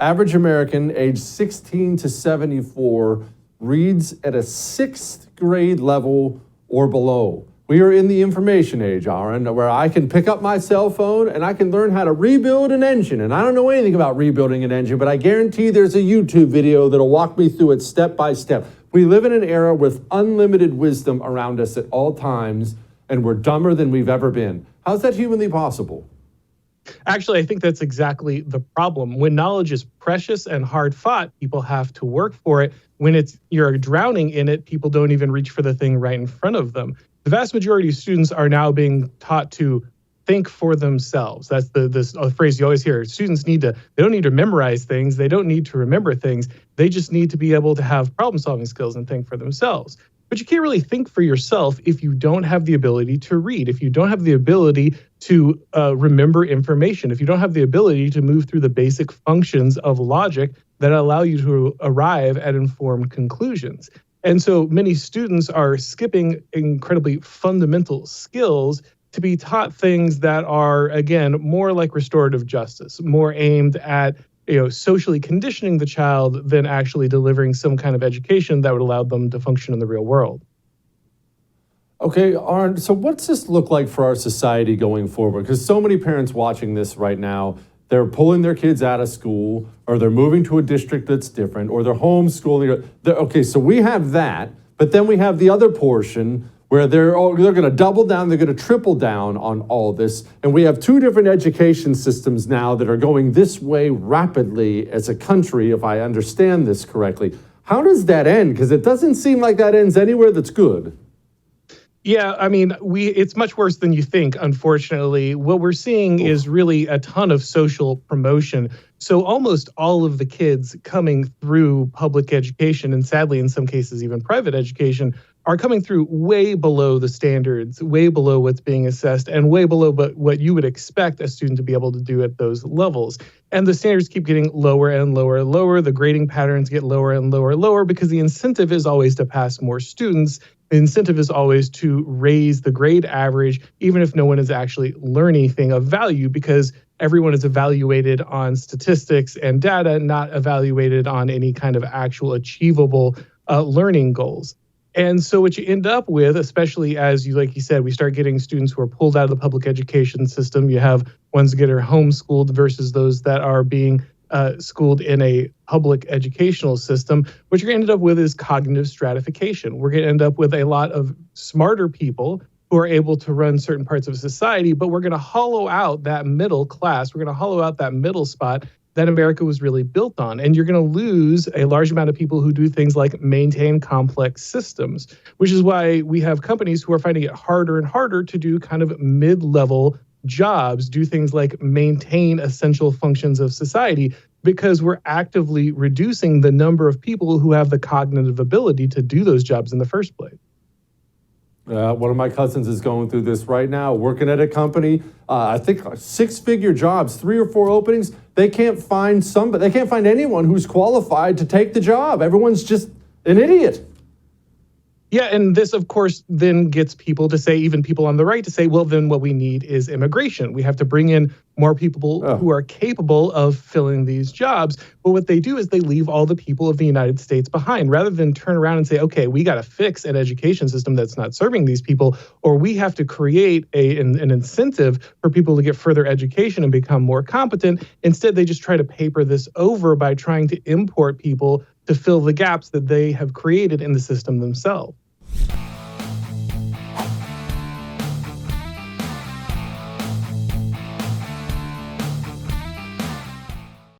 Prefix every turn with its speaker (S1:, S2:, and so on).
S1: Average American age 16 to 74 reads at a sixth grade level or below. We are in the information age, Auron, where I can pick up my cell phone and I can learn how to rebuild an engine. And I don't know anything about rebuilding an engine, but I guarantee there's a YouTube video that'll walk me through it step by step. We live in an era with unlimited wisdom around us at all times, and we're dumber than we've ever been. How's that humanly possible?
S2: Actually, I think that's exactly the problem. When knowledge is precious and hard fought, people have to work for it. When you're drowning in it, people don't even reach for the thing right in front of them. The vast majority of students are now being taught to think for themselves. That's this phrase you always hear. Students they don't need to memorize things. They don't need to remember things. They just need to be able to have problem-solving skills and think for themselves. But you can't really think for yourself if you don't have the ability to read, if you don't have the ability to remember information, if you don't have the ability to move through the basic functions of logic that allow you to arrive at informed conclusions. And so many students are skipping incredibly fundamental skills to be taught things that are, again, more like restorative justice, more aimed at socially conditioning the child than actually delivering some kind of education that would allow them to function in the real world.
S1: Okay, Auron, so what's this look like for our society going forward? Because so many parents watching this right now, they're pulling their kids out of school, or they're moving to a district that's different, or they're homeschooling. Okay, so we have that, but then we have the other portion where they're going to double down, they're going to triple down on all this. And we have two different education systems now that are going this way rapidly as a country, if I understand this correctly. How does that end? Because it doesn't seem like that ends anywhere that's good.
S2: Yeah, I mean, it's much worse than you think, unfortunately. What we're seeing is really a ton of social promotion. So almost all of the kids coming through public education, and sadly, in some cases, even private education, are coming through way below the standards, way below what's being assessed, and way below what you would expect a student to be able to do at those levels. And the standards keep getting lower and lower and lower. The grading patterns get lower and lower and lower because the incentive is always to pass more students. The incentive is always to raise the grade average, even if no one is actually learning anything of value, because everyone is evaluated on statistics and data, not evaluated on any kind of actual achievable learning goals. And so what you end up with, especially as like you said, we start getting students who are pulled out of the public education system. You have ones that are homeschooled versus those that are being schooled in a public educational system. What you're going to end up with is cognitive stratification. We're going to end up with a lot of smarter people who are able to run certain parts of society, but we're going to hollow out that middle class. We're going to hollow out that middle spot that America was really built on. And you're going to lose a large amount of people who do things like maintain complex systems, which is why we have companies who are finding it harder and harder to do kind of mid-level jobs, do things like maintain essential functions of society, because we're actively reducing the number of people who have the cognitive ability to do those jobs in the first place.
S1: One of my cousins is going through this right now, working at a company. I think six-figure jobs, 3 or 4 openings. They can't find anyone who's qualified to take the job. Everyone's just an idiot.
S2: Yeah, and this, of course, then gets people to say, even people on the right, to say, well, then what we need is immigration. We have to bring in more people who are capable of filling these jobs. But what they do is they leave all the people of the United States behind, rather than turn around and say, okay, we got to fix an education system that's not serving these people, or we have to create an incentive for people to get further education and become more competent. Instead, they just try to paper this over by trying to import people to fill the gaps that they have created in the system themselves.